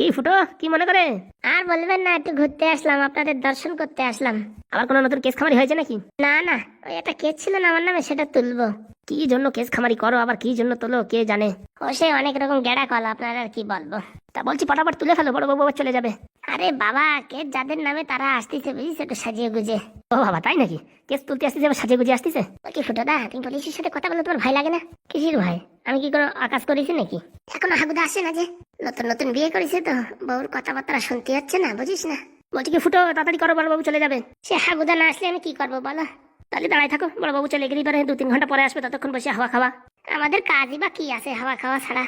কি ফুটো, কি মনে করে? আর বলবেন না, একটু ঘুরতে আসলাম, আপনাদের দর্শন করতে আসলাম। আবার কোনো নতুন কেস খামারি হয়েছে নাকি? না না, ওই একটা কেস ছিল না আমার নামে, সেটা তুলবো। কি জন্য কেস খামারি করো, আবার কি জন্য তোলো কে জানে। ও সে অনেক রকম গেড়া কল, আপনার আর কি বলবো। তা বলছি পটাপট তুলে ফেলো, বড় বাবু আবার চলে যাবে। আরে বাবা, কেস যাদের নামে তারা আসতেছে বুঝিস, একটু সাজিয়ে গুজে। ও বাবা, তাই নাকি? কেস তুলতে আসতেছে আবার সাজে গুজে আসতেছে? কি ফুটোদা, তুমি পুলিশের সাথে কথা বলে তোমার ভয় লাগে না? কিসির ভাই? আমি কি কোনো আকাশ করেছি নাকি? এখনো হাগুদা আসে না যে? নতুন নতুন বিয়ে করেছে তো, বউর কথাবার্তা শুনতে হচ্ছে না, বুঝিস না? বলছি কি ফুটো, তাড়াতাড়ি করো, বড় বাবু চলে যাবে। সে হাগুদা না আসলে আমি কি করবো বলো? তাহলে দাঁড়ায় থাকো, বড় বাবু চলে গেলেই পারে, 2-3 ঘন্টা পরে আসবে, ততক্ষণ বসে হাওয়া খাওয়া। আমাদের কাজই বা কি আছে হাওয়া খাওয়া ছাড়া?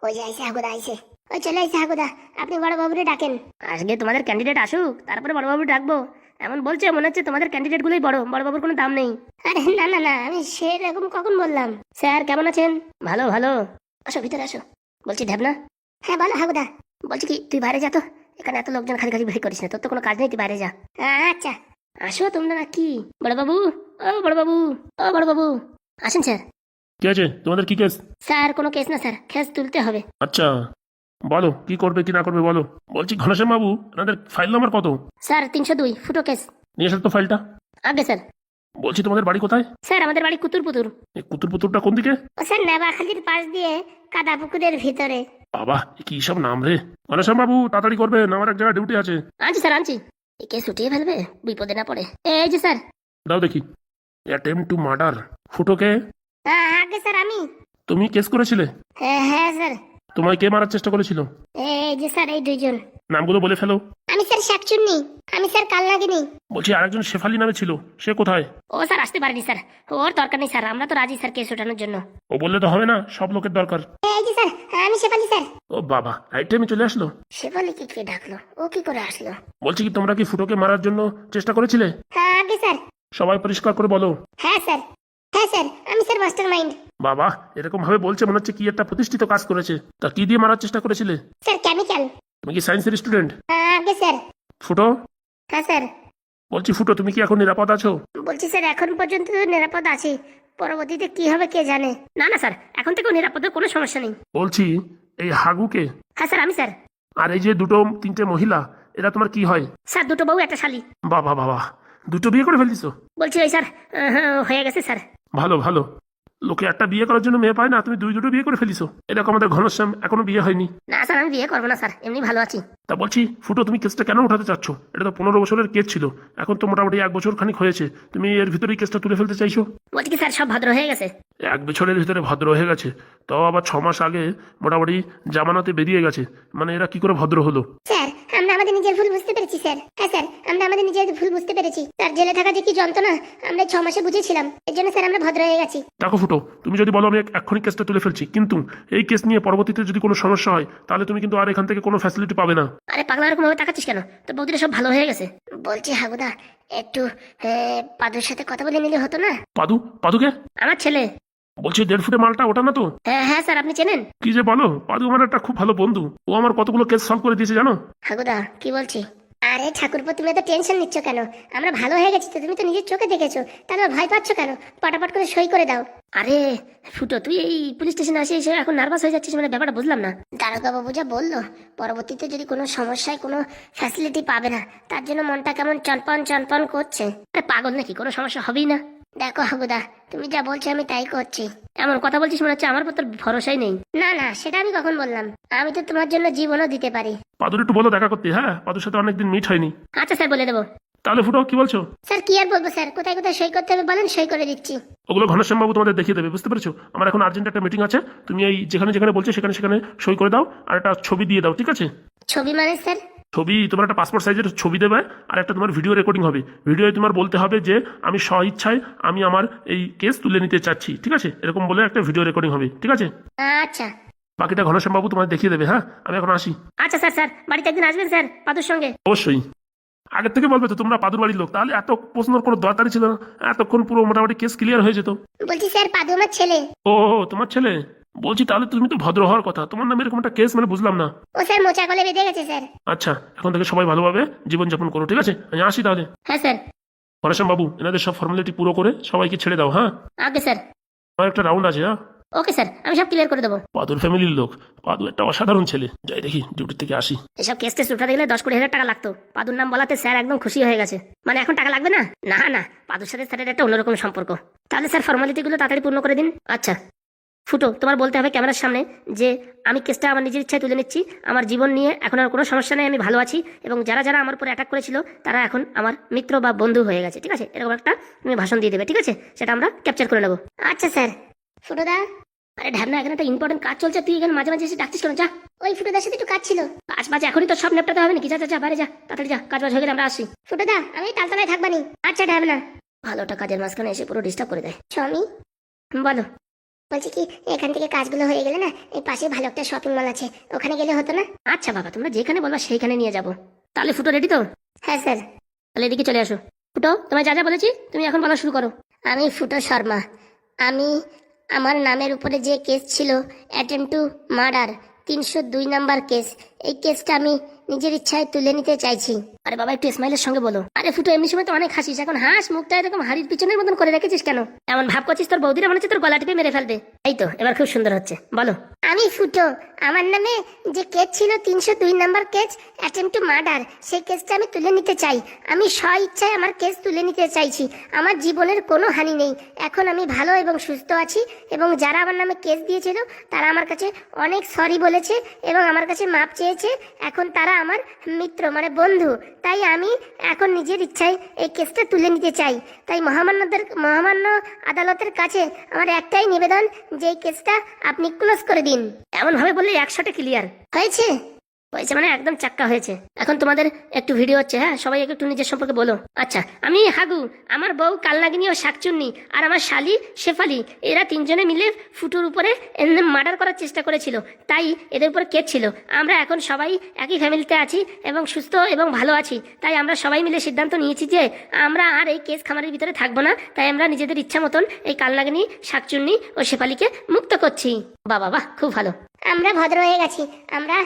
ওই যে আইসে হাগুদা, আইসে, ওই চলে আইসে হাগুদা। আপনি বড় বাবুরে ডাকেন। আজকে তোমাদের ক্যান্ডিডেট আসুক, তারপরে বড় বাবু ডাকবো। এমন বলছে মনে হচ্ছে তোমাদের ক্যান্ডিডেট গুলোই বড়, বড় বাবুর কোনো দাম নেই। আরে না না না, আমি সেরকম কখন বললাম? স্যার কেমন আছেন? ভালো ভালো। আসো ভিতরে আসো। বলছি ঢ্যাবনা, হ্যাঁ বলো হাগুদা। বলছি কি তুই বাইরে যা তো, এখানে এত লোকজন খালি খালি ভিড় করিস না, তোর তো কোনো কাজ নেই, তুই বাইরে যা। আচ্ছা। আসো তোমরা কি? বড় বাবু, ও বড় বাবু, ও বড় বাবু, আসেন স্যার। কি আছে তোমাদের, কি কেস? স্যার কোনো কেস না স্যার, কেস তুলতে হবে। আচ্ছা, বলো কি করবে কি না করবে বলো। বলছি ঘনশ্যাম বাবু, আপনাদের ফাইল নাম্বার কত? স্যার 302 ফুটো কেস। নিয়ে এসো তো ফাইলটা। আগে স্যার। বলছি তোমাদের বাড়ি কোথায়? স্যার আমাদের বাড়ি কুতুরপুতুর। এই কুতুরপুতুরটা কোন দিকে? ও স্যার, নেবাখালির পাশ দিয়ে কাদা পুকুরের ভিতরে। বাবা, কি সব নাম রে। ঘনশ্যাম বাবু তাড়াতাড়ি করবেন, আমার এক জায়গায় ডিউটি আছে। আনছি স্যার আনছি। এই কেস উঠিয়ে ফেলবে, বিপদে না পড়ে। এই যে স্যার। দাও দেখি। Attempt to murder. ফুটোকে? হ্যাঁ আগে স্যার আমি। তুমি কেস করেছিলে? হ্যাঁ হ্যাঁ স্যার। তোমায় কে মারার চেষ্টা করেছিল? এই যে স্যার, এই দুইজন। নামগুলো বলে ফেলো। আমি স্যার শাকচুন্নি। আমি স্যার কালনাগিনী। বলছি আরেকজন শেফালি নামে ছিল, সে কোথায়? ও স্যার আসতে পারেনি স্যার, ওর দরকার নেই স্যার, আমরা তো রাজি স্যার কেস ওঠানোর জন্য। ও বললে তো হবে না, সব লোকের দরকার। এই যে স্যার, আমি শেফালি স্যার। ও বাবা, রাইট টাইমে চলে আসলো। শেফালিকে কে ডাকলো? ও কি করে আসলো? বলছি কি তোমরা কি ফুটোকে মারার জন্য চেষ্টা করেছিলে? হ্যাঁ আগে স্যার। সবাই পরিষ্কার করে বলো। হ্যাঁ স্যার। হ্যাঁ স্যার, আমি স্যার মাস্টার মাইন্ড। বাবা, এরকম ভাবে বলছে মনে হচ্ছে কি একটা প্রতিষ্ঠিত কাজ করেছে। তা কি দিয়ে মারার চেষ্টা করেছিলে? Sir chemical. তুমি কি সায়েন্সের স্টুডেন্ট? আগে স্যার। ফুটো, হ্যাঁ স্যার। বলছি ফুটো, তুমি কি এখন নিরাপদ আছো? বলছি স্যার, এখন পর্যন্ত তো নিরাপদ আছি, পরবর্তীতে কি হবে কে জানে। না না স্যার, এখন থেকেও নিরাপদের কোনো সমস্যা নেই। বলছি এই হাগুকে হ্যাঁ স্যার আমি স্যার। আর এই যে দুটো তিনটে মহিলা, এরা তোমার কি হয়? স্যার দুটো বউ একটা শালি। বাবা বাবা, দুটো বিয়ে করে ফেলছিস? বলছি ওই স্যার, হয়ে গেছে স্যার। ভালো ভালো, লোকে একটা বিয়ে করার জন্য মেয়ে পায় না, তুমি দুটো বিয়ে করে ফেলিস। এরকম আমাদের ঘনশ্যাম এখনো বিয়ে হয়নি। না স্যার আমি বিয়ে করবো না স্যার, এমনি ভালো আছি। তা বলছি ফুটো, তুমি কেসটা কেন উঠাতে চাচ্ছ? এটা তো 15 বছরের কেস ছিল, এখন তো মোটামুটি 1 বছর খানিক হয়েছে, তুমি এর ভিতরেই কেসটা তুলে ফেলতে চাইছো? বলছি কি স্যার, সব ভদ্র হয়ে গেছে। 1 বছরের ভিতরে ভদ্র হয়ে গেছে? তাও আবার 6 মাস আগে মোটামুটি জামানতে বেরিয়ে গেছে, মানে এরা কি করে ভদ্র হলো? স্যার আমরা আমাদের নিজের ভুল বুঝতে পেরেছি স্যার। হ্যাঁ স্যার, আমরা আমাদের নিজের ভুল বুঝতে পেরেছি। তার জেলে থাকা যে কি যন্ত্রণা আমরা 6 মাসে বুঝেছিলাম, এর জন্য স্যার আমরা ভদ্র হয়ে গেছি। দেখো ফুটো, তুমি যদি বলো আমি এক্ষুনি কেসটা তুলে ফেলছি, কিন্তু এই কেস নিয়ে পরবর্তীতে যদি কোনো সমস্যা হয় তাহলে তুমি কিন্তু আর এখান থেকে কোনো ফ্যাসিলিটি পাবে না। আরে পাগলা, এরকম ভাবে তাকাচ্ছিস কেন? তোর বৌদিরা সব ভালো হয়ে গেছে। বলছি হাগুদা, একটু পাদুর সাথে কথা বলে নিলে হতো না? পাদু? পাদুকে? আমার ছেলে। বলছি 1.5 ফুটের মালটা ওটা না তো? হ্যাঁ হ্যাঁ স্যার, আপনি চেনেন? কি যে বলো, পাদু আমার একটা খুব ভালো বন্ধু, ও আমার কতগুলো কেস সলভ করে দিয়েছে জানো? হাগুদা কি বলছি? আরে ঠাকুরপো, তুমি এত টেনশন নিচ্ছ কেন? আমরা ভালো হয়ে গেছি তো, তুমি তো নিজের চোখে দেখেছো, তাহলে ভয় পাচ্ছ কেন? পটাপট করে সই করে দাও। আরে ফুটো, তুই এই পুলিশ স্টেশনে আসে এসে এখন নার্ভাস হয়ে যাচ্ছিস, মানে ব্যাপারটা বুঝলাম না। দারোগা বাবু যা বললো, পরবর্তীতে যদি কোনো সমস্যায় কোনো ফ্যাসিলিটি পাবে না, তার জন্য মনটা কেমন চনপন চনপন করছে। আরে পাগল নাকি, কোনো সমস্যা হবেই না। দেখো হাগুদা, তুমি যা বলছো আমি তাই করছি। এমন কথা বলছিস মনে হচ্ছে আমার উপর তোর ভরসাই নেই। না না, সেটা আমি কখন বললাম? আমি তো তোমার জন্য জীবনও দিতে পারি। পাদুর একটু বলো দেখা করতে, হ্যাঁ পাদুর সাথে অনেকদিন মিট হয়নি। আচ্ছা স্যার, বলে দেবো। তাহলে ফুটো কি বলছো? স্যার কি আর বলবো স্যার, কোথায় কোথায় সই করতে হবে বলেন, সই করে দিচ্ছি। ওগুলো ঘনশ্যাম বাবু তোমাদের দেখিয়ে দেবে, বুঝতে পেরেছো? আমার এখন আর্জেন্ট একটা মিটিং আছে, তুমি এই যেখানে যেখানে বলছো সেখানে সেখানে সই করে দাও, আর একটা ছবি দিয়ে দাও, ঠিক আছে? ছবি মানে স্যার? ছবি, তোমার একটা পাসপোর্ট সাইজের ছবি দেবে, আর একটা তোমার ভিডিও রেকর্ডিং হবে। ভিডিওয়ে তোমার বলতে হবে যে আমি স্ব ইচ্ছায় আমি আমার এই কেস তুলে নিতে চাচ্ছি, ঠিক আছে? এরকম বলে একটা ভিডিও রেকর্ডিং হবে, ঠিক আছে? আচ্ছা। বাকিটা ঘনশ্যাম বাবু তোমার দেখিয়ে দেবে। হ্যাঁ, আমি এখন আসি। আচ্ছা স্যার, স্যার বাড়িতে একদিন আসবেন স্যার পাদুর সঙ্গে। অবশ্যই। আগের থেকে বলবে তো তোমরা পাদুর বাড়ির লোক, তাহলে এত প্রশ্নের কোনো দরকারই ছিল না, এতক্ষণ পুরো মোটামুটি কেস ক্লিয়ার হয়ে যেত। বলছি স্যার, পাদু আমার ছেলে। ও তোমার ছেলে? বলছি তাহলে তুমি তো ভদ্র হওয়ার কথা, তোমার নামে এরকম একটা কেস, মানে বুঝলাম না। ও স্যার মোচা গলে বেঁধে গেছে স্যার। আচ্ছা, এখন থেকে সবাই ভালোভাবে জীবনযাপন করো, ঠিক আছে? আমি আসি তাহলে। হ্যাঁ স্যার। ঘনশ্যাম বাবু, এনাদের সব ফর্মালিটি পুরো করে সবাইকে ছেড়ে দাও। হ্যাঁ, আগে স্যার। আমার একটা রাউন্ড আছে। হ্যাঁ। ওকে স্যার, আমি সব ক্লিয়ার করে দেবো। পাদুর ফ্যামিলির লোক। পাদু একটা অসাধারণ ছেলে। যাই দেখি ডিউটি থেকে আসি। এসব কেস টেস উঠাতে গেলে 10-20 হাজার টাকা লাগতো। পাদুর নাম বলাতে স্যার একদম খুশি হয়ে গেছে। মানে এখন টাকা লাগবে না? না না, পাদুর সাথে স্যারের একটা অন্যরকম সম্পর্ক। তাহলে স্যার ফর্মালিটিগুলো তাড়াতাড়ি পূর্ণ করে দিন। আচ্ছা ফুটো, তোমার বলতে হবে ক্যামেরার সামনে যে আমি কেসটা আমার নিজের ইচ্ছায় তুলে নিচ্ছি। আমার জীবন নিয়ে এখন আর কোনো সমস্যা নেই, আমি ভালো আছি এবং যারা যারা আমার উপরে অ্যাটাক করেছিল তারা এখন আমার মিত্র বা বন্ধু হয়ে গেছে। ঠিক আছে, এরকম একটা তুমি ভাষণ দিয়ে দেবে। ঠিক আছে, সেটা আমরা ক্যাপচার করে নেবো। আচ্ছা স্যার। ফুটোদা, আরে ঢ্যাবনা, এখানে একটা ইম্পর্টেন্ট কাজ চলছে, তুই এখানে মাঝে মাঝে এসে ডাকছিস কেন? যা। ওই ফুটোদার সাথে একটু কাজ ছিল। কাজ বাজ এখনই তো সব নেপটাতে হবে নাকি? যা যা যা, বাইরে যা, তাড়াতাড়ি যা, কাজ বাজ হয়ে গেলে আমরা আসি। ফুটোদা, আমি তালতলায় থাকবানি। আচ্ছা ঢ্যাবনা। ভালোটা কাজের মাঝখানে এসে পুরো ডিস্টার্ব করে দেয়। স্বামী, বলো। বলছি কি, এখান থেকে কাজগুলো হয়ে গেলে না, এই পাশে ভালো একটা শপিং মল আছে, ওখানে গেলে হতো না? আচ্ছা বাবা, তোমরা যেখানে বলবা সেইখানে নিয়ে যাবো। তাহলে ফুটো রেডি তো? হ্যাঁ স্যার। তাহলে এদিকে চলে আসো। ফুটো, তোমায় যা যা বলেছি তুমি এখন বলা শুরু করো। আমি ফুটো শর্মা। আমি আমার নামের উপরে যে কেস ছিল, attempt to murder, 302 number case, এই কেসটা আমি নিজের ইচ্ছায় তুলে নিতে চাইছি। আরে বাবা, একটু স্মাইলের সঙ্গে বলো। আরে ফুটো, এমনি সময় তো অনেক হাসিস, এখন হাস, মুখটা এরকম হাড়ির পিছনের মতন করে রেখেছিস কেন? এমন ভাব করছিস তোর বৌদিরা মনে হচ্ছে তোর গলা টিপে মেরে ফেলবে। এই তো এবার খুব সুন্দর হচ্ছে, বলো। আমি ফুটো, আমার নামে যে কেস ছিল 302 number case, attempt to murder, সেই কেসটা আমি তুলে নিতে চাই। আমি স্ব ইচ্ছায় আমার কেস তুলে নিতে চাইছি। আমার জীবনের কোনো হানি নেই, এখন আমি ভালো এবং সুস্থ আছি এবং যারা আমার নামে কেস দিয়েছিল তারা আমার কাছে অনেক সরি বলেছে এবং আমার কাছে মাপ চেয়েছে। এখন তারা আমার মিত্র, মানে বন্ধু। তাই আমি এখন নিজের ইচ্ছায় এই কেসটা তুলে নিতে চাই। তাই মহামান্য আদালতের কাছে আমার একটাই নিবেদন যে এই কেসটা আপনি ক্লোজ করে দিন। এমন ভাবে বললে 100টা ক্লিয়ার হয়েছে? হয়েছে মানে একদম চাক্কা হয়েছে। এখন তোমাদের একটু ভিডিও হচ্ছে, হ্যাঁ সবাই একটু নিজের সম্পর্কে বলো। আচ্ছা, আমি হাগু, আমার বউ কালনাগিনী ও শাকচুন্নি আর আমার শালি শেফালি, এরা তিনজনে মিলে ফুটোর উপরে মার্ডার করার চেষ্টা করেছিল। তাই এদের উপরে কেস ছিল। আমরা এখন সবাই একই ফ্যামিলিতে আছি এবং সুস্থ এবং ভালো আছি। তাই আমরা সবাই মিলে সিদ্ধান্ত নিয়েছি যে আমরা আর এই কেস খামারের ভিতরে থাকবো না। তাই আমরা নিজেদের ইচ্ছা মতন এই কালনাগিনী, শাকচুন্নি ও শেফালিকে মুক্ত করছি। বাবা বাহ, খুব ভালো। আমরা ভদ্র হয়ে গেছি, আমরা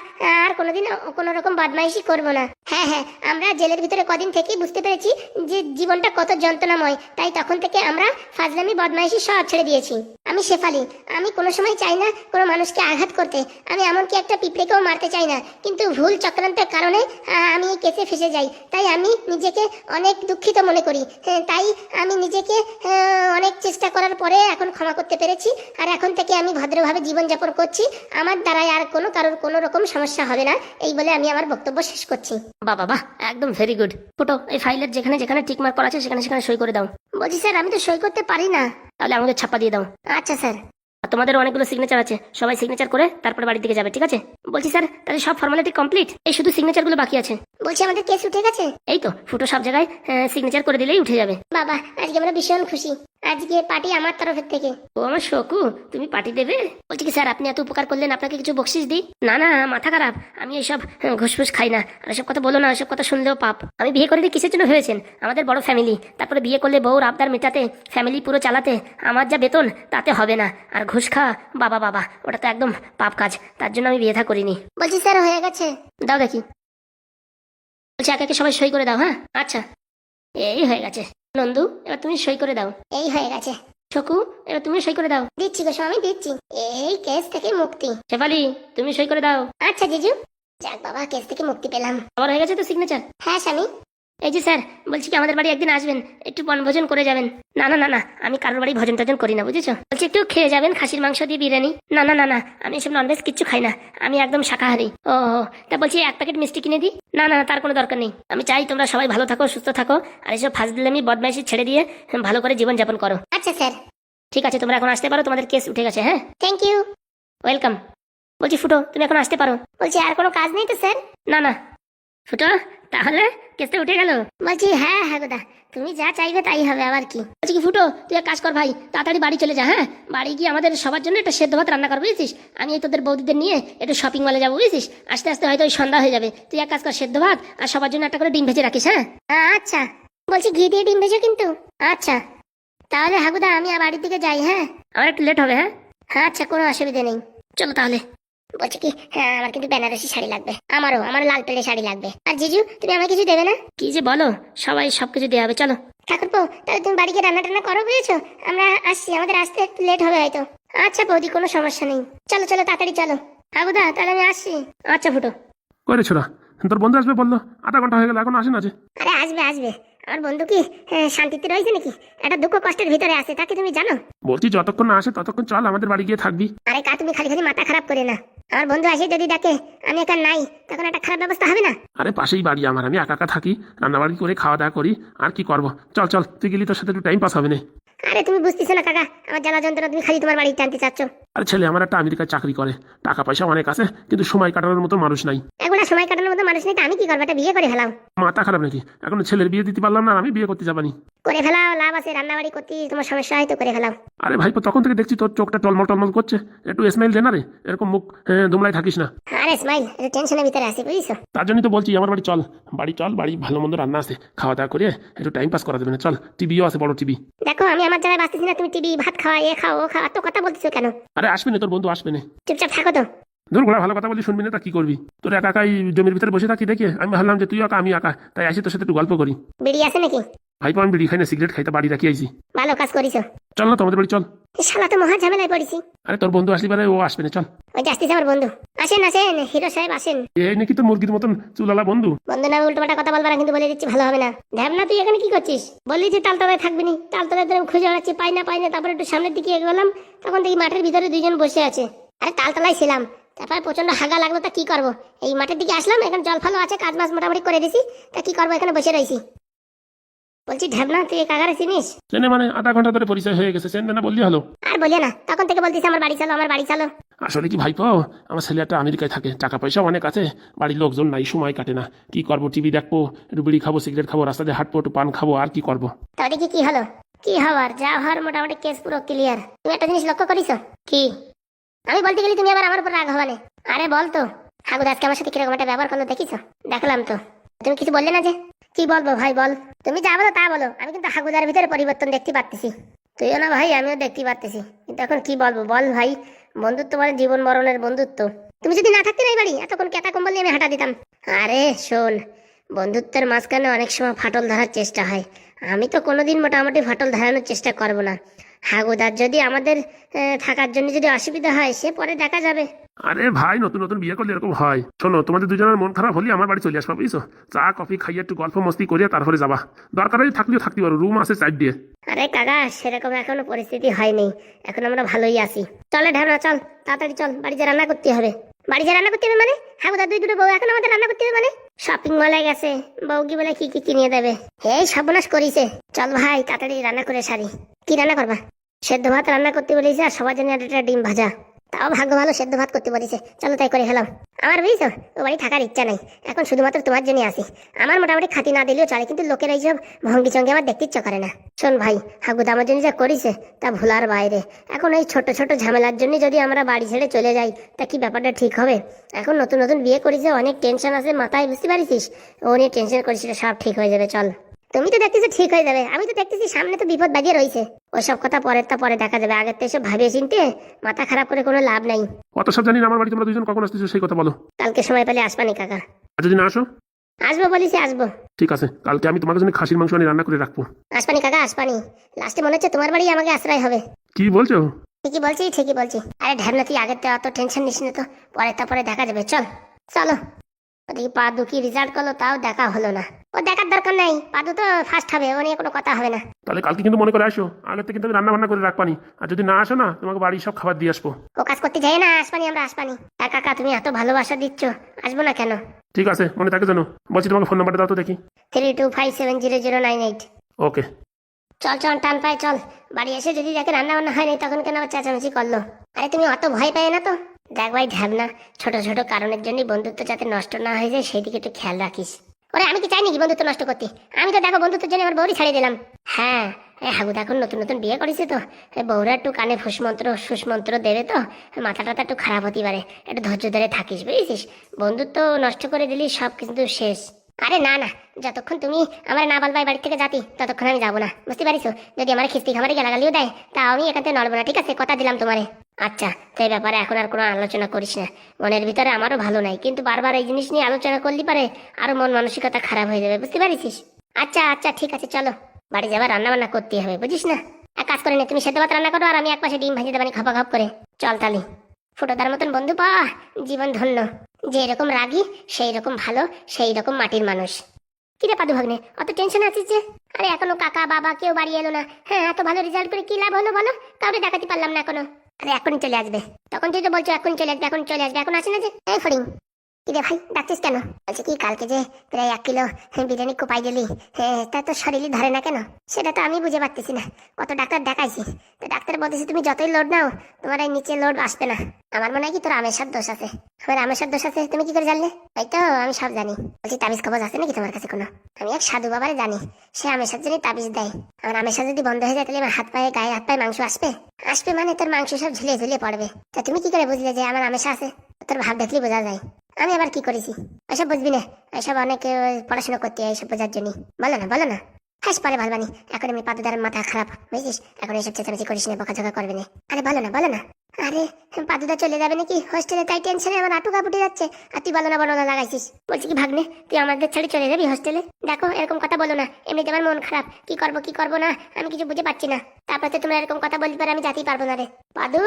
আর কোনোদিন কোনো রকম বদমাইশি করব না। হ্যাঁ হ্যাঁ, আমরা জেলের ভিতরে কদিন থেকেই বুঝতে পেরেছি যে জীবনটা কত যন্ত্রণাময়। তাই তখন থেকে আমরা ফাজলামি বদমাইশি সব ছেড়ে দিয়েছি। আমি শেফালি, আমি কোনো সময় চাই না কোনো মানুষকে আঘাত করতে। আমি এমনকি একটা পিঁপড়েকেও মারতে চাই না, কিন্তু ভুল চক্রান্তের কারণে আমি এই কেসে ফেসে যাই। তাই আমি নিজেকে অনেক দুঃখিত মনে করি। তাই আমি নিজেকে অনেক চেষ্টা করার পরে এখন ক্ষমা করতে পেরেছি। আর এখন থেকে আমি ভদ্রভাবে জীবনযাপন করছি। আমার দ্বারাই আর কারোর কোনো রকম সমস্যা হবে না, এই বলে আমি আমার বক্তব্য শেষ করছি। বাবা বাহ, একদম ভেরি গুড। ফুটো, এই ফাইলের যেখানে যেখানে টিক মার্ক করা আছে সেখানে সেখানে সই করে দাও। বলছি স্যার, আমি তো সই করতে পারি না। তাহলে আমাদের ছাপা দিয়ে দাও। আচ্ছা স্যার। আর তোমাদের অনেকগুলো সিগনেচার আছে, সবাই সিগনেচার করে তারপরে বাড়ির দিকে যাবে। ঠিক আছে? বলছি স্যার, তাহলে সব ফর্মালিটি কমপ্লিট, এই শুধু সিগনেচারগুলো বাকি আছে। বলছি আমাদের কেস উঠে গেছে? এই তো ফুটো সব জায়গায় সিগনেচার করে দিলেই উঠে যাবে। বাবা, আজকে আমরা ভীষণ খুশি। আজকে পার্টি আমার তরফের থেকে। ও আমার শোকু, তুমি পার্টি দেবে? বলছি কি স্যার, আপনি এত উপকার করলেন, আপনাকে কিছু বকশিস দিই? না না, মাথা খারাপ, আমি এইসব ঘুষফুস খাই না। আর এসব কথা বলো না, এসব কথা শুনলেও পাপ। আমি বিয়ে করে কিসের জন্য ভেবেছেন? আমাদের বড় ফ্যামিলি, তারপরে বিয়ে করলে বউর আবদার মেটাতে, ফ্যামিলি পুরো চালাতে আমার যা বেতন তাতে হবে না। আর ঘুষ খাওয়া, বাবা বাবা, ওটা তো একদম পাপ কাজ। তার জন্য আমি বিয়ে থা করিনি। বলছি স্যার, হয়ে গেছে? দাও দেখি। বলছি একে একে সবাই সই করে দাও। হ্যাঁ আচ্ছা, এই হয়ে গেছে। নন্দু, এবার তুমি সই করে দাও। এই হয়ে গেছে। শকু, এবার তুমি সই করে দাও। দিচ্ছি গো স্বামী, দিচ্ছি। এই কেস থেকে মুক্তি। শেফালি, তুমি সই করে দাও। আচ্ছা জিজু। যাক বাবা, কেস থেকে মুক্তি পেলাম। আবার হয়ে গেছে তো সিগনেচার? হ্যাঁ স্বামী। এই যে স্যার, বলছি কি আমাদের বাড়ি একদিন আসবেন, একটু বনভোজন করে যাবেন। না না না না, আমি কারোর বাড়ি ভোজন টোজন করি না, বুঝেছো? বলছি একটু খেয়ে যাবেন খাসির মাংস দিয়ে বিরিয়ানি। না না না না, আমি এসব ননভেজ কিচ্ছু খাই না, আমি একদম শাকাহারি। ও তা বলছি 1 প্যাকেট মিষ্টি কিনে দিই? না না, তার কোনো দরকার নেই। আমি চাই তোমরা সবাই ভালো থাকো, সুস্থ থাকো, আর এসব ফাজলামি বদমাইশি ছেড়ে দিয়ে ভালো করে জীবন যাপন করো। আচ্ছা স্যার। ঠিক আছে, তোমরা এখন আসতে পারো, তোমাদের কেস উঠে গেছে। হ্যাঁ, থ্যাংক ইউ। ওয়েলকাম। বলছি ফুটো, তুমি এখন আসতে পারো। বলছি আর কোনো কাজ নেই তো স্যার? না না ফুটো, তাহলে কেসটা উঠে গেল। বলছি হ্যাঁ হ্যাঁ গোদা, তুমি যা চাইবে তাই হবে, আবার কি। বলছি কি ফুটো, তুই এক কাজ কর ভাই, তাড়াতাড়ি বাড়ি চলে যা। হ্যাঁ, বাড়ি গিয়ে আমাদের সবার জন্য একটা সেদ্ধ ভাত রান্না কর, বুঝেছিস? আমি এই তোদের বৌদিদের নিয়ে একটু শপিং মলে যাবো, বুঝেছিস? আস্তে আস্তে হয়তো ওই সন্ধ্যা হয়ে যাবে। তুই এক কাজ কর, সেদ্ধ ভাত আর সবার জন্য একটা করে ডিম ভেজে রাখিস। হ্যাঁ আচ্ছা। বলছি ঘি দিয়ে ডিম ভেজো কিন্তু। আচ্ছা, তাহলে হাগুদা আমি বাড়ির দিকে যাই। হ্যাঁ, আমার একটু লেট হবে। হ্যাঁ হ্যাঁ আচ্ছা, কোনো অসুবিধা নেই। চলো তাহলে। বলছি কি, হ্যাঁ আমার কিন্তু বেনারসি শাড়ি লাগবে। আমার লাল পেলে শাড়ি লাগবে। আর জিজু, তুমি আমাকে কিছু দেবে না? কি যে বলো, সবাই সবকিছু দেওয়া হবে। চলো ঠাকুরপো, তাহলে তুমি বাড়ি গিয়ে রান্না টান্না করো, বুঝেছো? আমরা আসছি, আমাদের আসতে একটু লেট হবে হয়তো। আচ্ছা বৌদি, কোনো সমস্যা নেই। চলো চলো তাড়াতাড়ি চলো। হাগুদা, তাহলে আমি আসছি। আচ্ছা ফুটো। করে ছোড়া, তোর বন্ধু আসবে বললো, আধা ঘন্টা হয়ে গেল এখন আসে না যে। আরে আসবে আসবে, আমার বন্ধু কি শান্তিতে রয়েছে নাকি? একটা দুঃখ কষ্টের ভিতরে আছে, তাকে তুমি জানো? বলছি যতক্ষণ না আসে ততক্ষণ চল আমাদের বাড়ি গিয়ে থাকবি। আরে কা, তুমি খালি খালি মাথা খারাপ করে না। আমার বন্ধু আসে যদি দেখে আমি একা নাই, তখন একটা খারাপ ব্যবস্থা হবে না? আরে পাশেই বাড়ি আমার, আমি একা একা থাকি, রান্নাবাড়ি করে খাওয়া দাওয়া করি, আর কি করবো। চল চল, তুই গেলি তোর সাথে একটু টাইম পাস হবে না। আরে তুমি বুঝতেছো না কাকা, আমার জ্বালা যন্ত্রণা তুমি খালি তোমার বাড়িতে আনতে চাচ্ছ। আরে ছেলে আমার একটা আমেরিকায় চাকরি করে, টাকা পয়সা অনেক আছে, কিন্তু সময় কাটানোর মতো মানুষ নাই। এগুলা সময় কাটানোর মতো মানুষ নেই, তা আমি কি করবো? একটা বিয়ে করে ফেলাও। মাথা খারাপ নাকি? এখন ছেলের বিয়ে দিতে পারলাম না, আর আমি বিয়ে করতে যাবানি। করে ফেলাও, লাভ আছে। রান্নাবাড়ি করতে তোমার সমস্যা হয় তো করে ফেলাও। আরে ভাইপো, তখন থেকে দেখছি তোর চোখটা টলমল টলমল করছে, একটু স্মাইল দে না রে, এরকম মুখ দুমলাই থাকিস না। আরে স্মাইল, টেনশনের ভিতরে আছি বুঝছো। তার জন্যই তো বলছি আমার বাড়ি চল, বাড়ি ভালো মন্দ রান্না আছে, খাওয়া দাওয়া করে একটু টাইম পাস করা দেবে না। চল, টিভিও আছে, বড় টিভি। দেখো আমি আমার জায়গায় বাঁচতেছি না, তুমি টিভি ভাত খাওয়া, এ খাও ও খাওয়া, তো কথা বলতেছো কেন? আরে আসবে না, তোর বন্ধু আসবে না। চুপচাপ থাকো তো। ধর ঘোড়া, ভালো কথা বলি শুনবি না, তা কি করবি? তোর একা একাই জমির ভিতরে বসে থাকি দেখে আমি ভাবলাম যে তুই একা আমি একা, তাই আসি তোর সাথে একটু গল্প করি। বেড়ি আছে নাকি? ভাইপো আমি বিড়ি খাই না, সিগারেট খাইতে বাড়ি রাখি আইছি। ভালো কাজ করিছো। চল না তোমাদের বাড়ি চল। শালা তো মহা ঝামেলায় পড়েছি। আরে তোর বন্ধু আসলি পারে, ও আসবে না, চল। ওই যে আসতেছে আমার বন্ধু। আসেন আসেন হিরো সাহেব আসেন। এই নাকি তোর মুরগির মতন চুলালা বন্ধু? বন্ধু নামে উল্টোপাল্টা কথা বলবা না, কিন্তু বলে দিচ্ছি ভালো হবে না। ধ্যাবনা, তুই এখানে কি করছিস? বললি যে তালতলায় থাকবি নি, তালতলায় ধরে খুঁজে বেড়াচ্ছি, পাই না। তারপরে একটু সামনের দিকে এগোলাম, তখন দেখি মাঠের ভিতরে দুইজন বসে আছে। আরে তালতলায় ছিলাম, তারপরে প্রচন্ড হাগা লাগলো, তা কি করবো? এই মাঠের দিকে আসলাম, এখানে জল ফালো আছে, কাজ মাছ মোটামুটি করে দিছি, তা কি করবো, এখানে বসে রয়েছি। বলছি ঢ্যাবনা, তুই এই কাকারে চিনিস? চেনে মানে? আধা ঘন্টা ধরে পরিচয় হয়ে গেছে, চেনে না বললি হলো। আর বলিও না, তখন থেকে বলতিস আমার বাড়ি চলো, আমার বাড়ি চলো। আসলে কি ভাইপো, আমার ছেলে একটা আমেরিকায় থাকে, টাকা পয়সা অনেক আছে, বাড়ির লোকজন নাই, সময় কাটে না। কি করবো, টিভি দেখবো, একটু বিড়ি খাবো, সিগারেট খাবো, রাস্তাতে হাঁটবো, একটু পান খাবো, আর কি করবো। তাহলে কি হলো? কি হওয়ার, যা হওয়ার মোটামুটি কেস পুরো ক্লিয়ার। তুমি একটা জিনিস লক্ষ্য করিছো? কি? আমি বলতে গেলে তুমি আবার আমার উপর রাগ হবানে। আরে বল তো, হাগুদ আজকে আমার সাথে কিরকম একটা ব্যবহার করলো দেখিছো? দেখলাম তো। তুমি কিছু বললে না যে? কি বলবো ভাই বল, তুমি যা বলো তা বলো, আমি কিন্তু হাগুদার ভিতরে পরিবর্তন দেখতে পারতেছি। তুইও না ভাই, আমিও দেখতে পারতেছি, কিন্তু এখন কি বলবো বল ভাই। বন্ধুত্ব মানে জীবন মরণের বন্ধুত্ব। তুমি যদি না থাকতে নাই বাড়ি, এতক্ষণ কেতা কম্বল নিয়ে আমি হাঁটা দিতাম। আরে শোন, বন্ধুত্বের মাঝখানে অনেক সময় ফাটল ধরার চেষ্টা হয়। আমি তো কোনোদিন মোটামুটি ফাটল ধরানোর চেষ্টা করব না। হাগুদার যদি আমাদের থাকার জন্য যদি অসুবিধা হয়, সে পরে দেখা যাবে। আরে ভাই, নতুন নতুন বিয়ে করলে এরকম হয়। শোনো, তোমাদের দুজনের মন খারাপ হলে আমার বাড়ি চলে আসবা, বুঝছো? চা কফি খাইয়ে একটু গল্প মস্তি করিয়ে তারপরে যাবা। দরকার হয় থাকলেও থাকতে পারো, রুম আছে সাইড দিয়ে। আরে কাকা, সেরকম এখনো পরিস্থিতি হয়নি, এখন আমরা ভালোই আছি। চলে ঢাবনা, চল তাড়াতাড়ি চল, বাড়ি যা রান্না করতে হবে। বাড়ি যা রান্না করতে হবে মানে? হাগুদার দুই দুটো বউ, এখন আমাদের রান্না করতে হবে মানে? শপিং মলে গেছে, বউ কি বলে কি কি কিনে দেবে। এই সর্বনাশ করিছে। চল ভাই তাড়াতাড়ি রান্না করে সারি। কি রান্না করবা? সেদ্ধ ভাত রান্না করতে বলেছে, আর সবার জন্য একটা ডিম ভাজা। তাও ভাগ্য ভালো, সেদ্ধ ভাত করতে বলেছে। চলো তাই করে ফেলাম। আমার বুঝছো, ও বাড়ি থাকার ইচ্ছা নাই, এখন শুধুমাত্র তোমার জন্য আসি। আমার মোটামুটি খাতি না দিলেও চলে, কিন্তু লোকের এইসব ভঙ্গি চঙ্গি আমার দেখতে ইচ্ছা করে না। শোন ভাই, হাগুদা আমার জন্য যা করেছে তা ভোলার বাইরে। এখন এই ছোট ছোট ঝামেলার জন্য যদি আমরা বাড়ি ছেড়ে চলে যাই, তা কি ব্যাপারটা ঠিক হবে? এখন নতুন নতুন বিয়ে করেছে, অনেক টেনশন আছে মাথায়, বুঝতে পারিস? ও নিয়ে টেনশন করেছিল, সব ঠিক হয়ে যাবে। চল, তুমি তো দেখতেছো ঠিক হয়ে যাবে, আমি তো দেখতেছি সামনে তো বিপদ বাজিয়ে রয়েছে। ওইসব কথা পরে দেখা যাবে, আগের তো এসব ভাবিয়ে চিনতে মাথা খারাপ করে কোনো লাভ নাই। অত সব জানি না, আমার বাড়ি তোমরা দুজন কখন আসতেছো সেই কথা বলো। কালকে সময় পেলে আসবানি কাকা। আর যদি না আসো? আসবো বলিছি, আসবো। ঠিক আছে, কালকে আমি তোমার জন্য খাসির মাংস আনি রান্না করে রাখবো। আসবানি কাকা, আসবানি। লাস্টে মনে হচ্ছে তোমার বাড়ি আমাকে আশ্রয় হবে। কি বলছো? ঠিকই বলছি, ঠিকই বলছি। আরে ঢ্যাবনা, তুই আগের তো অত টেনশন নিস না তো, পরে দেখা যাবে। চল চলো। ওদিকে পাদু কি রেজাল্ট করলো তাও দেখা হলো না। ও দেখার দরকার নাই, পাদু তো ফার্স্ট হবে, ও নিয়ে কোনো কথা হবে না। তাহলে কালকে কিন্তু মনে করে আসো, আগের থেকে কিন্তু আমি রান্না বান্না করে রাখবানি। আর যদি না আসো না, তোমাকে বাড়ির সব খাবার দিয়ে আসবো। ও কাজ করতে যাই না, আসবানি, আমরা আসবানি। আর কাকা, তুমি এত ভালোবাসা দিচ্ছ, আসবো না কেন? ঠিক আছে, মনে থাকে জানো। বলছি তোমাকে ফোন নাম্বারটা দাও তো দেখি। 32570098। ওকে। চল চল, টান পায় চল। বাড়ি এসে যদি দেখে রান্না বান্না হয়নি, তখন কেন আবার চেঁচামেচি করলো? আরে তুমি অত ভয় পাই না তো। দেখ ভাই ঢ্যাবনা, ছোট ছোট কারণের জন্য বন্ধুত্ব যাতে নষ্ট না হয়ে যায়, সেই দিকে একটু খেয়াল রাখিস। ওরে আমি কি চাই নাকি বন্ধুত্ব নষ্ট করতে? আমি তো দেখো বন্ধুত্বের জন্য আমার বউরি ছাড়িয়ে দিলাম। হ্যাঁ, হাগুদা এখন নতুন নতুন বিয়ে করেছে তো, বউরা একটু কানে সুষমন্ত্র দেবে তো, মাথাটা একটু খারাপ হতে পারে। একটু ধৈর্য ধরে থাকিস, বুঝেছিস? বন্ধুত্ব নষ্ট করে দিলি সব কিন্তু শেষ। আরে না না, যতক্ষণ তুমি আমার না বলবাই বাড়ি থেকে যাতি, ততক্ষণ আমি যাবো না, বুঝতে পারিস? যদি আমার খিস্তি খামারে গালাগালিও দেয়, তাও আমি এখান থেকে নড়বো না, ঠিক আছে? কথা দিলাম তোমারে। আচ্ছা, তো এই ব্যাপারে এখন আর কোনো আলোচনা করিস না। মনের ভিতরে আমারও ভালো নাই, কিন্তু বারবার এই জিনিস নিয়ে আলোচনা করলে পারে আরো মন মানসিকতা খারাপ হয়ে যাবে, বুঝতে পারিস? আচ্ছা আচ্ছা, ঠিক আছে, চলো। বাড়ি যাবার রান্না বান্না করতে হবে, বুঝিস না? এক কাজ করে নে, তুমি সেদ্ধ ভাত রান্না করো আর আমি এক পাশে ডিম ভাজি দেবানি খপা খপ করে। চল তালি, ফুটোদার মতন বন্ধু পাওয়া জীবন ধন্য। যে এরকম রাগী সেই রকম ভালো, সেই রকম মাটির মানুষ। কিরে পাদু ভাগ্নে, অত টেনশন আছিস যে? আরে এখনো কাকা বাবা কেউ বাড়ি এলো না। হ্যাঁ, এত ভালো রেজাল্ট করে কি লাভ হলো বলো? কাউকে দেখাতে পারলাম না এখনো। আরে এখনই চলে আসবে। তখন তুই তো বলছো এখনই চলে আসবে, এখন চলে আসবে, এখন আসে না যে। এই ফড়িং, কিরে ভাই ডাকছিস কেন? বলছি কি, কালকে যে প্রায় 1 কিলো বিরিয়ানি কোপাই দিলি, তা তো শরীরই ধরে না কেন? সেটা তো আমি বুঝে পারতেছি না। কত ডাক্তার দেখাইছি, তো ডাক্তার বলতেছি তুমি যতই লোড নাও তোমার এই নিচে লোড আসবে না। আমার মনে হয় কি তোর আমেশার দোষ আছে। আমার আমেশার দোষ আছে তুমি কি করে জানলে? এই তো আমি সব জানি। বলছি তাবিজ কবজ আছে নাকি তোমার কাছে কোনো? আমি এক সাধু বাবারে জানি, সে আমেশার জন্য তাবিজ দেয়। আমার আমেশা যদি বন্ধ হয়ে যায় তাহলে আমার হাত পায়ে গায়ে হাত পায়ে মাংস আসবে। আসবে মানে তোর মাংস সব ঝুলিয়ে ঝুলিয়ে পড়বে। তা তুমি কি করে বুঝলে যে আমার আমেশা আছে? তোর ভাব দেখলেই বোঝা যায়। আমি আবার কি করেছি এসব বুঝবি না। এসব অনেকে পড়াশোনা করতে হয় এইসব বোঝার জন্য। বলো না বলো না। হ্যাঁ পরে ভালবানি, এখন আমি পাদুদার মাথা খারাপ বুঝছিস, এখন এসব চেঁচামেচি করিস না, বকাঝকা করবে না। আরে বলো না বলো না। আরে পাদুদা চলে যাবে নাকি হোস্টেলে, তাই টেনশনে আমার আটু কাপুটে যাচ্ছে। আর তুই বলো না বলো না লাগাইছিস। বলছি কি ভাগ্নে, তুই আমাদের ছেড়ে চলে যাবি হোস্টেলে? দেখো এরকম কথা বলো না, এমনিতে আমার মন খারাপ। কি করবো কি করবো না আমি কিছু বুঝে পাচ্ছি না। তারপর তো তোমরা এরকম কথা বলতে পারে আমি যেতেই পারবো না রে। পাদু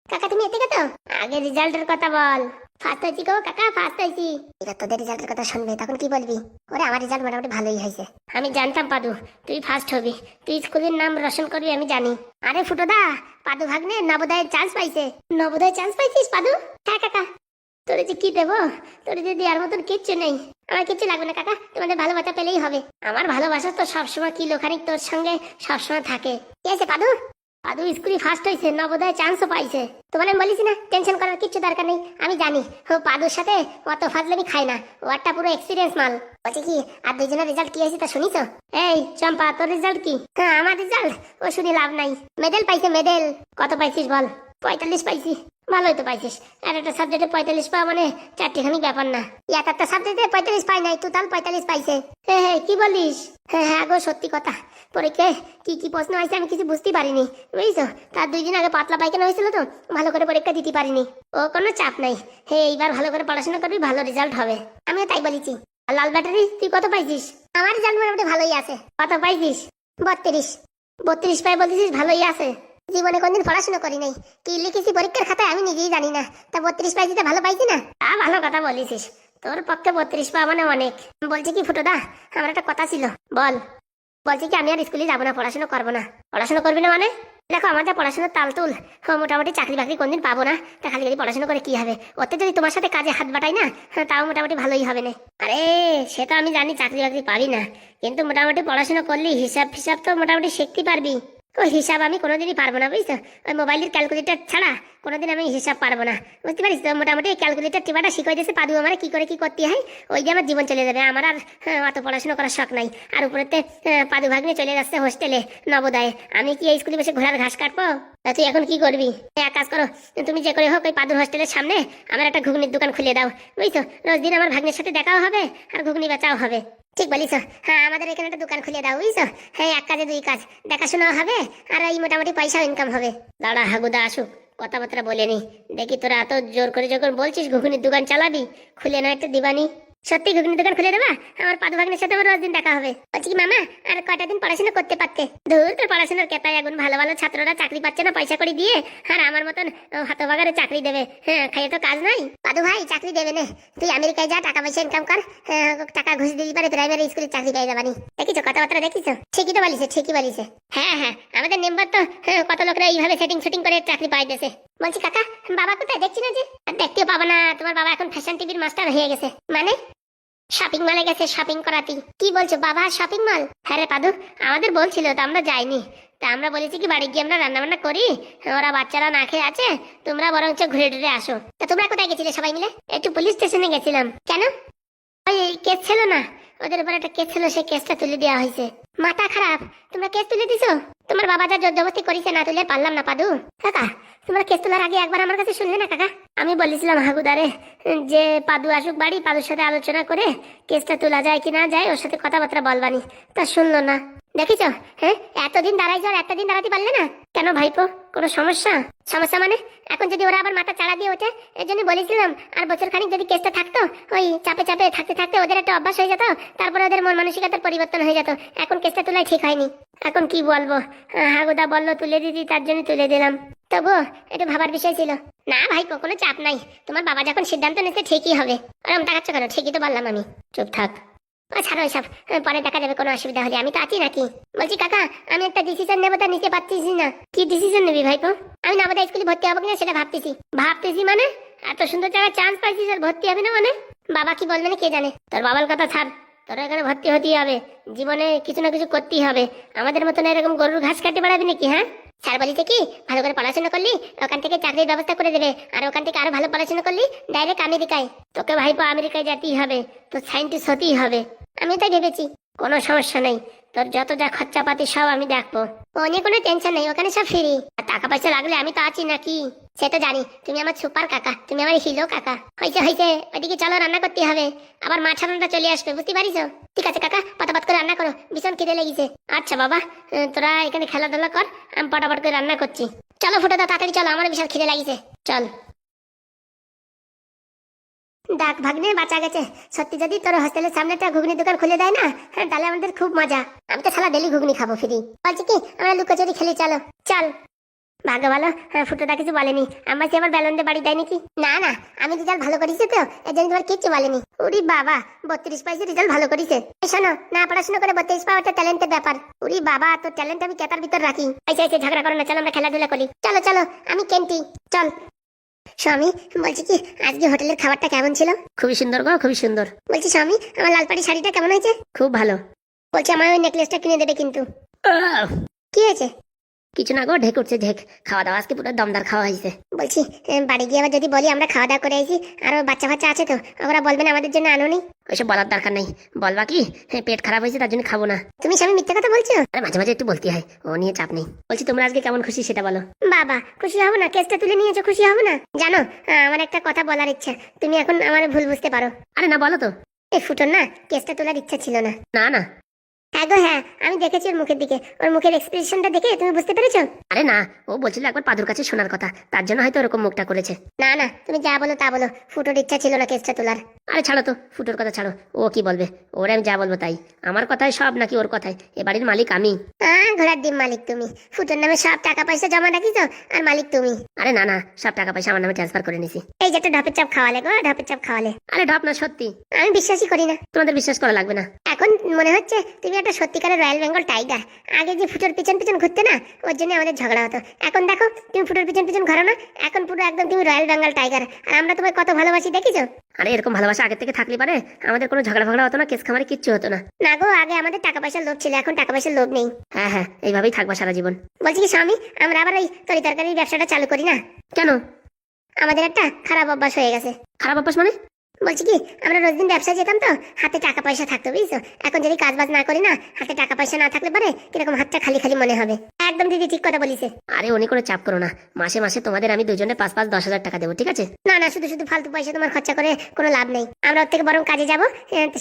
কাকা তুমি এতে কত? আগে রেজাল্টের কথা বল। ফার্স্ট হয়েছি গো কাকা, ফার্স্ট হয়েছি। এটা তোদের রেজাল্টের কথা শুনবে তখন কি বলবি? ওরে আমার রেজাল্ট মোটামুটি ভালোই হয়েছে। আমি জানতাম পাদু তুই ফার্স্ট হবি, তুই স্কুলের নাম রোশন করবি আমি জানি। আরে ফুটোদা, পাদু ভাগ্নে নবোদয়ের চান্স পাইছে। নবোদয় চান্স পাইছিস পাদু? হ্যাঁ কাকা। তোরে যে কি দেবো, তোরে যে দেওয়ার মতন কিচ্ছু নেই। আমার কিচ্ছু লাগবে না কাকা, তোমাদের ভালোবাসা পেলেই হবে। আমার ভালোবাসা তো সবসময় কিলোখানিক তোর সঙ্গে সবসময় থাকে। কি আছে পাদু? পাদু স্কুলে ফার্স্ট হয়েছে, নবোদয় চান্সও পাইছে। তোমার আমি বলিস না টেনশন করার কিচ্ছু দরকার নেই। আমি জানি ও পাদুর সাথে অত ফাজলামি খায় না, ওরটা পুরো এক্সপিরিয়েন্স মাল। বলছি কি আর দুইজনের রেজাল্ট কি হয়েছে তা শুনিস? এই চম্পা তোর রেজাল্ট কি? হ্যাঁ আমার রেজাল্ট ও শুনে লাভ নাই। মেডেল পাইছে মেডেল। কত পাইছিস বল? 45 পাইছি। ভালোই তো পাইছিস, আর একটা সাবজেক্টে 45 পাওয়া মানে চারটিখানি ব্যাপার না। একটা সাবজেক্টে 45 পাই নাই, টোটাল 45 পাইছে। হ্যাঁ কি বলিস? হ্যাঁ গো সত্যি কথা। পরীক্ষায় কি কি প্রশ্ন হয়েছে আমি কিছু বুঝতে পারিনি বুঝছো। তার 2 দিন আগে পাতলা পায়খানা হয়েছিল তো ভালো করে পরীক্ষা দিতে পারিনি। ও কোনো চাপ নাই, এইবার ভালো করে পড়াশোনা করবি, ভালো রেজাল্ট হবে। আমিও তাই বলেছি। আর লাল ব্যাটারি তুই কত পাইছিস? আমার রেজাল্ট মোটামুটি ভালোই আছে। কত পাইছিস? 32। 32 পাই বলছিস ভালোই আছে? জীবনে কোনদিন পড়াশোনা করি নাই, কি লিখেছি পরীক্ষার খাতায় আমি নিজেই জানি না। তা 32 পাইছি তা ভালো পাইছি না? তা ভালো কথা বলিস, তোর পক্ষে 32 পাওয়া মানে অনেক। বলছি কি ফুটোদা, আমার একটা কথা ছিল। বল। বলছি কি আমি আর স্কুলে যাবো না, পড়াশোনা করবো না। পড়াশোনা করবি না মানে? দেখো আমাদের পড়াশোনার তালতুল, মোটামুটি চাকরি বাকরি কোনদিন পাবো না, তা খালি খালি পড়াশোনা করে কি হবে? ওতে যদি তোমার সাথে কাজে হাত বাটাই না, তাও মোটামুটি ভালোই হবে না। আরে সেটা আমি জানি চাকরি বাকরি পাবি না, কিন্তু মোটামুটি পড়াশোনা করলি হিসাব ফিসাব তো মোটামুটি শিখতে পারবি। ওই হিসাব আমি কোনোদিনই পারবো না বুঝছো। ওই মোবাইলের ক্যালকুলেটর ছাড়া কোনোদিন আমি হিসাব পারবো না, বুঝতে পারিস তো। মোটামুটি ক্যালকুলেটর টিপাটা শিখাই দিয়েছে পাদু আমার, কি করে কি করতে হয়। ওই যে আমার জীবন চলে যাবে, আমার আর অত পড়াশোনা করার শখ নাই। আর উপরেতে পাদু ভাগ্নে চলে যাচ্ছে হোস্টেলে নবোদয়ে, আমি কি এই স্কুলে বসে ঘোড়ার ঘাস কাটবো? তুই এখন কি করবি? এক কাজ করো, তুমি যে করে হোক ওই পাদুর হোস্টেলের সামনে আমার একটা ঘুগনির দোকান খুলে দাও বুঝছো। রোজ দিন আমার ভাগ্নের সাথে দেখাও হবে আর ঘুগনি বেচাও হবে। ঠিক বলিস। হ্যাঁ আমাদের এখানে একটা দোকান খুলে দাও বুঝছো। হ্যাঁ এক কাজে 2 কাজ, দেখাশোনাও হবে আর এই মোটামুটি পয়সাও ইনকাম হবে। দাঁড়া হাগুদা আসুক, কথাবার্তা বলে নি দেখি। তোরা এত জোর করে যখন বলছিস ঘুগনির দোকান চালাবি, খুলে না একটা দিবানি? সত্যি ঘুগনির দোকান খুলে দেবা? আমার পাদু ভাগ্নের সাথে আমার রোজ দিন দেখা হবে। বলছি কি মামা আর কয়টা দিন পড়াশোনা করতে পারতে? ধুর তোর পড়াশোনার কেতায় আগুন, ভালো ভালো ছাত্ররা চাকরি পাচ্ছে না পয়সা করে দিয়ে, আর আমার মতন হতভাগারে চাকরি দেবে? হ্যাঁ খাইয়ে তো কাজ নাই। পাদু ভাই চাকরি দেবে না, তুই আমেরিকায় যা টাকা পয়সা ইনকাম কর, টাকা ঘুষ দিতে পারে প্রাইমারি স্কুলে চাকরি পেয়ে যাবানি। দেখিছো কথাবার্তা দেখিছো? ঠিকই তো বলিছে ঠিকই বলিছে। হ্যাঁ আমাদের মেম্বার তো কত লোকরা এইভাবে সেটিং করে চাকরি পাইতেছে। বলছি কাকা বাবা কোথায় দেখছি না যে? দেখতেও পাবো না, তোমার বাবা এখন ফ্যাশন টিভির মাস্টার হয়ে গেছে। মানে শপিং মলে গেছে শপিং করাতি। কি বলছো বাবা শপিং মল? হ্যাঁ রে পাদু আমাদের বলছিল তো আমরা যাইনি। তা আমরা বলেছি কি বাড়ি গিয়ে আমরা রান্না বান্না করি, ওরা বাচ্চারা না খেয়ে আছে, তোমরা বরঞ্চ ঘুরে ঘুরে আসো। তা তোমরা কোথায় গেছিলে সবাই মিলে? একটু পুলিশ স্টেশনে গেছিলাম। কেন? ওই কেস ছিল না, ওদের উপর একটা কেস ছিল, সেই কেসটা তুলে দেওয়া হয়েছে। মাথা খারাপ, তোমরা কেস তুলে দিছো? তোমার বাবা যা জোর জবরদস্তি করেছে না তুলে পারলাম না পাদু। কাকা তোমরা কেস তোলার আগে একবার আমার কাছে শুনলে না কাকা? আমি বলেছিলাম হাগুদারে যে পাদু আসুক বাড়ি, পাদুর সাথে আলোচনা করে কেসটা তোলা যায় কি না যায় ওর সাথে কথাবার্তা বলবানি, তা শুনলো না। দেখিছো? হ্যাঁ, এতদিন দাঁড়াইছো আর এতদিন দাঁড়াতে পারলে না কেন ভাইপো? কোনো সমস্যা? সমস্যা মানে এখন যদি ওরা আবার মাথা চাড়া দিয়ে ওঠে, এর জন্য বলেছিলাম আর বছর খানিক যদি কেসটা থাকতো, ওই চাপে চাপে থাকতে থাকতে ওদের একটা অভ্যাস হয়ে যেত, তারপরে ওদের মন মানসিকতার পরিবর্তন হয়ে যেত। এখন কেসটা তোলাই ঠিক হয়নি। এখন কি বলবো, হাগুদা বললো তুলে দিদি, তার জন্য তুলে দিলাম। তবু একটু ভাবার বিষয় ছিল। না ভাইপো, কোনো চাপ নাই, তোমার বাবা যখন সিদ্ধান্ত নিচ্ছে ঠিকই হবে। ওরকম তাকাচ্ছ কেন? ঠিকই তো বললাম আমি। চুপ থাক। ছাড়ো এসব, পরে দেখা যাবে কোনো অসুবিধা হলে। আমি তো আছি নাকি? বলছি কাকা, আমি একটা ডিসিশন নেবো, তা নিতে পারতেছি না। কি ডিসিশন নিবি ভাইপো? আমি নবোদয় স্কুলে ভর্তি হবো কিনা সেটা ভাবতেছি। ভাবতেছি মানে? এত সুন্দর জায়গায় চান্স পাইছিস আর ভর্তি হবে না মানে? বাবা কি বলবে না কে জানে। তোর বাবার কথা ছাড়, তোর এখানে ভর্তি হতেই হবে। জীবনে কিছু না কিছু করতেই হবে। আমাদের মতন এরকম গরুর ঘাস কাটতে পারাবি নাকি? হ্যাঁ, স্যার বলিছে কি, ভালো করে পড়াশোনা করলি ওখান থেকে চাকরির ব্যবস্থা করে দেবে, আর ওখান থেকে আরো ভালো পড়াশোনা করলি ডাইরেক্ট আমেরিকায়। তোকে ভাইপো আমেরিকায় যেতেই হবে, তো সায়েন্টিস্ট হতেই হবে। আমি তাই ভেবেছি। কোনো সমস্যা নেই, তোর যত যা খরচাপাতি সব আমি দেখবো। ও নিয়ে কোনো টেনশন নেই, ওখানে সব ফ্রি। আর টাকা পয়সা লাগলে আমি তো আছি নাকি? সে তো জানি, তুমি আমার সুপার কাকা, তুমি আমার হিলো কাকা। হয়েছে হয়েছে, ওইদিকে চলো, রান্না করতে হবে। আবার মাছ রান্নাটা চলে আসবে, বুঝতে পারিস? ঠিক আছে কাকা, পটাপট করে রান্না করো, ভীষণ খিদে লেগেছে। আচ্ছা বাবা, তোরা এখানে খেলাধুলা কর, আমি পটাপট করে রান্না করছি। চলো ফুটো দা, তাড়াতাড়ি চলো, আমার বিশাল খিদে লাগিছে। চল। ডাক ভাগ্নে বাঁচা গেছে। সত্যি যদি তোর হোস্টেলের সামনে একটা ঘুগনি দোকান খুলে দেয় না, হ্যাঁ, তাহলে আমাদের খুব মজা। আমি তো সারা ডেলি ঘুগনি খাবো ফ্রি। বলছি কি, আমরা লুকোচুরি খেলি, চলো। চল। ভাগ্য ভালো, হ্যাঁ, ফুটোটা কিছু বলেনি। আমার সে আবার ব্যালন দিয়ে বাড়ি দেয় নাকি? না না, আমি রেজাল্ট ভালো করেছি তো, এর জন্য তোমার কিচ্ছু বলেনি। উরি বাবা, 32 পাইছে, রেজাল্ট ভালো করেছে। শোনো না, পড়াশোনা করে 32 পাওয়া একটা ট্যালেন্টের ব্যাপার। উরি বাবা, তোর ট্যালেন্ট আমি কেতার ভিতর রাখি। আচ্ছা আচ্ছা, ঝগড়া করো না, চলো আমরা খেলাধুলা করি। চলো চলো, আমি কেন্টি। চল। স্বামী, বলছি কি, আজকে হোটেলের খাবারটা কেমন ছিল? খুবই সুন্দর গো, খুবই সুন্দর। বলছি স্বামী, আমার লাল পাড়ি শাড়িটা কেমন হয়েছে? খুব ভালো। বলছি আমার ওই নেকলেসটা কিনে দেবে কিন্তু। কি হয়েছে? কিছু না গো, ঢেক উঠছে ঢেক। খাওয়া দাওয়া আজকে পুরো দমদার খাওয়া হয়েছে। বলছি বাড়ি গিয়ে আবার যদি বলি আমরা খাওয়া দাওয়া করে আইছি, আর বাচ্চা বাচ্চা আছে তো, ওরা বলবেন আমাদের জন্য আনো নি। ওইসব বলার দরকার নেই। বলবা কি, পেট খারাপ হয়েছে তার জন্য খাবো না। তুমি স্বামী মিথ্যে কথা বলছো? আরে মাঝে মাঝে একটু বলতে হয়, ও নিয়ে চাপ নেই। বলছি তোমরা আজকে কেমন খুশি সেটা বলো। বাবা, খুশি হবো না? কেসটা তুলে নিয়েছো, খুশি হবো না? জানো, আমার একটা কথা বলার ইচ্ছা, তুমি এখন আমার ভুল বুঝতে পারো। আরে না, বলো তো। এই ফুটোর না কেসটা তোলার ইচ্ছা ছিল না। না না। হ্যাঁ গো হ্যাঁ, আমি দেখেছি ওর মুখের দিকে, ওর মুখের এক্সপ্রেশনটা দেখে তুমি বুঝতে পেরেছো? আরে না, ও বলছিল একবার পাদুর কাছে শোনার কথা, তার জন্য হয়তো ওরকম মুখটা করেছে। না না, তুমি যা বলো তা বলো, ফুটোর ইচ্ছা ছিল না কেসটা তোলার। আরে ছাড়ো তো, ফুটোর কথা ছাড়ো। ও কি বলবে, ওরে আমি যা বলবো তাই। আমার কথাই সব নাকি ওর কথাই? এ বাড়ির মালিক আমি। ঘোড়ার ডিম মালিক তুমি। ফুটোর নামে সব টাকা পয়সা জমা রাখিছো, আর মালিক তুমি। আরে না না, সব টাকা পয়সা আমার নামে ট্রান্সফার করে নিছি। এই যে একটা ঢপের চাপ খাওয়ালে গো, ঢপের চাপ খাওয়ালে। আরে ঢপ না, সত্যি। আমি বিশ্বাসই করি না। তোমাদের বিশ্বাস করা লাগবে না। এখন মনে হচ্ছে তুমি একটা সত্যিকারের রয়্যাল বেঙ্গল টাইগার। আগে যে ফুটোর পিছন পিছন ঘুরতে না, ওর জন্য আমাদের ঝগড়া হতো। এখন দেখো তুমি ফুটোর পিছন পিছন ঘোরো না, এখন পুরো একদম তুমি রয়্যাল বেঙ্গল টাইগার। আর আমরা তোমায় কত ভালোবাসি দেখিছো? আরে এরকম ভালোবাসা আগে থেকে থাকলে পারে আমাদের কোনো ঝগড়া ফগড়া হতো না, কেস খামারে কিচ্ছু হতো না। না গো, আগে আমাদের টাকা পয়সার লোভ ছিল, এখন টাকা পয়সার লোভ নেই। হ্যাঁ হ্যাঁ, এইভাবেই থাকবা সারা জীবন। বলছি কি স্বামী, আমরা আবার ওই তরি তরকারির ব্যবসাটা চালু করি না? কেন? আমাদের একটা খারাপ অভ্যাস হয়ে গেছে। খারাপ অভ্যাস মানে? বলছি কি, আমরা রোজ দিন ব্যবসায় যেতাম তো, হাতে টাকা পয়সা থাকতো বুঝছো। এখন যদি কাজ বাজ না করি না, হাতে টাকা পয়সা না থাকলে পারে কিরকম হাতটা খালি খালি মনে হবে। একদম দিদি ঠিক কথা বলিছে। আরে উনি কোনো চাপ করো না, মাসে মাসে তোমাদের আমি দুজনে 5-5-10 হাজার টাকা দেবো, ঠিক আছে? না না, শুধু শুধু ফালতু পয়সা তোমার খরচা করে কোনো লাভ নেই। আমরা ওর থেকে বরং কাজে যাবো,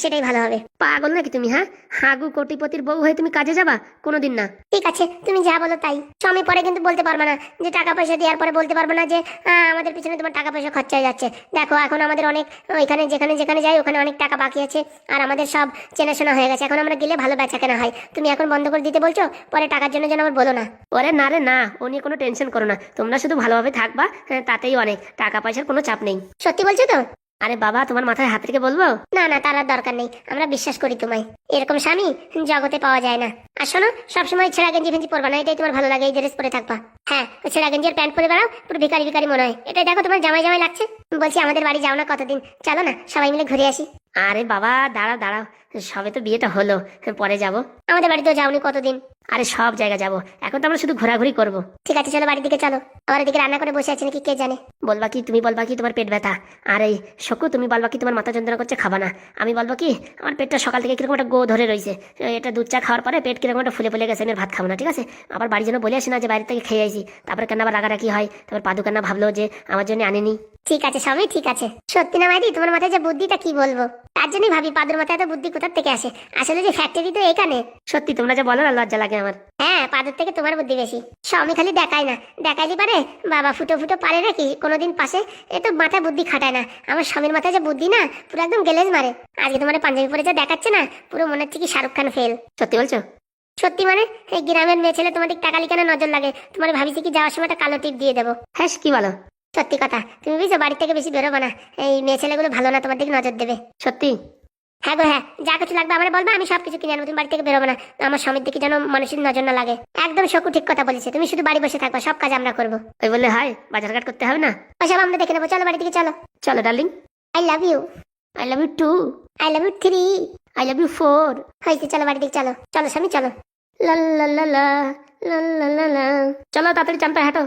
সেটাই ভালো হবে। পাগল নাকি তুমি? হ্যাঁ, হাগু কোটিপতির বউ হয়ে তুমি কাজে যাবা? কোনোদিন না। ঠিক আছে, তুমি যা বলো তাই। স্বামী পরে কিন্তু বলতে পারবে না যে টাকা পয়সা দেওয়ার পরে বলতে পারবে না যে আমাদের পিছনে তোমার টাকা পয়সা খরচা হয়ে যাচ্ছে। দেখো এখন আমাদের অনেক ওইখানে যেখানে যেখানে যাই ওখানে অনেক টাকা বাকি আছে, আর আমাদের সব চেনাশোনা হয়ে গেছে। এখন আমরা গেলে ভালো বেচা কেনা হয়। তুমি এখন বন্ধ করে দিতে বলছো, পরে টাকার জন্য যেন আবার বলো না। ওরে না রে না, ও নিয়ে কোনো টেনশন করো না। তোমরা শুধু ভালোভাবে থাকবা, তাতেই অনেক। টাকা পয়সার কোনো চাপ নেই। সত্যি বলছো তো? আরে বাবা, তোমার মাথায় হাত রেখে বলবো? না না, তার আর দরকার নেই, আমরা বিশ্বাস করি তোমায়। এরকম স্বামী জগতে পাওয়া যায় না। আর শোনো, সবসময় ছেঁড়া গেঞ্জি ফেঞ্জি পরবা না, এটাই তোমার ভালো লাগে। এই ড্রেস পরে থাকবা। হ্যাঁ, ছেঁড়া গেঞ্জি আর প্যান্ট পরে বেড়াও, পুরো ভিখারি ভিখারি মনে হয়। এটাই দেখো তোমার জামাই জামাই লাগছে। বলছি আমাদের বাড়ি যাও না কতদিন, চলো না সবাই মিলে ঘুরে আসি। আরে বাবা দাঁড়াও দাঁড়াও, সবে তো বিয়েটা হলো, পরে যাব। আমাদের বাড়িতেও যাওনি কতদিন। আরে সব জায়গা যাব, এখন তো আমরা শুধু ঘোরাঘুরি করব। ঠিক আছে চলো বাড়ির দিকে চলো। আবার এদিকে রান্না করে বসে আছে নাকি কে জানে। বলবা কি, তুমি বলবা কি তোমার পেট ব্যথা, আর এই শকু তুমি বলবা কি তোমার মাথা যন্ত্রণা করছে, খাবা না। আমি বলবো কি আমার পেটটা সকাল থেকে কিরকম একটা গো ধরে রয়েছে, এটা দুধ চা খাওয়ার পরে পেট কিরকম একটা ফুলে ফুলে গেছে, আমি আর ভাত খাবো না, ঠিক আছে? আবার বাড়ি যেন বলে আসি না যে বাইরে থেকে খেয়ে আইছি, তারপরে কেন আবার রাগারাগি হয়। তারপর পাদু কেন ভাবলো যে আমার জন্য আনেনি। ঠিক আছে স্বামী, ঠিক আছে। সত্যি না মাইদি, তোমার মাথায় যে বুদ্ধিটা কি বলবো। তার জন্যই ভাবি পাদুর মাথায় এত বুদ্ধি কোথার থেকে আসে। আসলে যে ফ্যাক্টরি তো এখানে। সত্যি তোমরা যে বলো না, লজ্জা লাগে আমার। হ্যাঁ, পাদুর থেকে তোমার বুদ্ধি বেশি। স্বামী খালি দেখায় না, দেখাইলে পারে বাবা ফুটো ফুটো পারে নাকি কোনোদিন পাশে। এ তো মাথায় বুদ্ধি খাটায় না। আমার স্বামীর মাথায় যে বুদ্ধি না, পুরো একদম গেলেজ মারে। আজকে তোমার পাঞ্জাবি পরে যা দেখাচ্ছে না, পুরো মনে হচ্ছে কি শাহরুখ খান ফেল। সত্যি বলছো? সত্যি মানে এই গ্রামের মেয়ে ছেলে তোমাদের টাকালি কেন নজর লাগে? তোমার ভাবিছি কি যাওয়ার সময় একটা কালো টিপ দিয়ে দেবো। হ্যাঁ, কি বলো? সত্যি কথা, তুমি বুঝছো বাড়ি থেকে বেশি বেরোবো না। এই মেয়ে ছেলেগুলো ভালো না, তোমার দিকে নজর দেবে। সত্যি? হ্যাঁ গো হ্যাঁ, যা কিছু লাগবে আমার বলবা, আমি সবকিছু কিনে আনবো। তুমি বাড়ি থেকে বেরোবো না, আমার স্বামীর দিকে যেন মানুষের নজর না লাগে। একদম শকু ঠিক কথা বলেছে। তুমি শুধু বাড়ি বসে থাকবা, সব কাজ আমরা করবো। ওই বললে হয়, বাজার ঘাট করতে হবে না? ওসব আমরা দেখে নেবো। চলো বাড়ি থেকে চলো। চলো darling. I love you. I love you too. I love you 3। I love you 4। হয়েছে, চলো বাড়ি থেকে চলো। চলো স্বামী চলো। লা লা লা লা লা লা লা লা। চলো তাড়াতাড়ি চানটা হাঁটো।